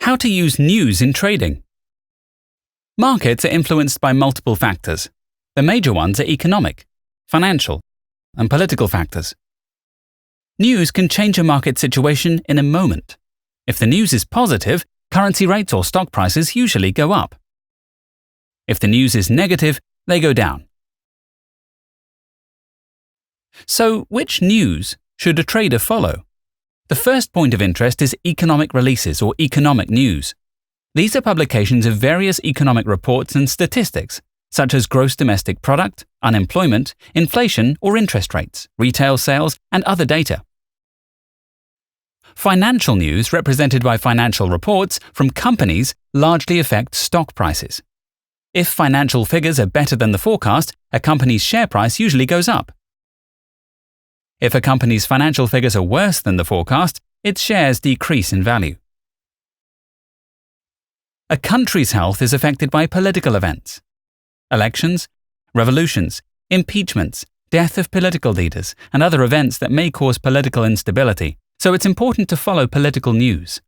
How to use news in trading. Markets are influenced by multiple factors. The major ones are economic, financial, and political factors. News can change a market situation in a moment. If the news is positive, currency rates or stock prices usually go up. If the news is negative, they go down. So, which news should a trader follow? The first point of interest is economic releases or economic news. These are publications of various economic reports and statistics, such as gross domestic product, unemployment, inflation or interest rates, retail sales, and other data. Financial news, represented by financial reports from companies, largely affect stock prices. If financial figures are better than the forecast, a company's share price usually goes up. If a company's financial figures are worse than the forecast, its shares decrease in value. A country's health is affected by political events. Elections, revolutions, impeachments, death of political leaders, and other events that may cause political instability, so it's important to follow political news.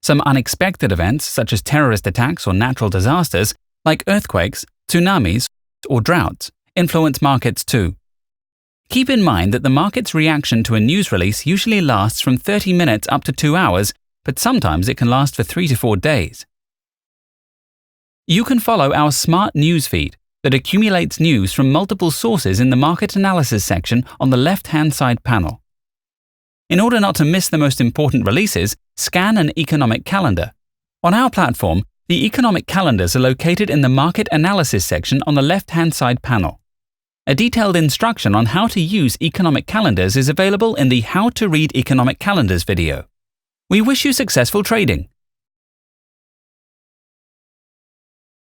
Some unexpected events, such as terrorist attacks or natural disasters, like earthquakes, tsunamis, or droughts, influence markets too. Keep in mind that the market's reaction to a news release usually lasts from 30 minutes up to 2 hours, but sometimes it can last for 3 to 4 days. You can follow our smart news feed that accumulates news from multiple sources in the market analysis section on the left-hand side panel. In order not to miss the most important releases, scan an economic calendar. On our platform, the economic calendars are located in the market analysis section on the left-hand side panel. A detailed instruction on how to use economic calendars is available in the How to Read Economic Calendars video. We wish you successful trading.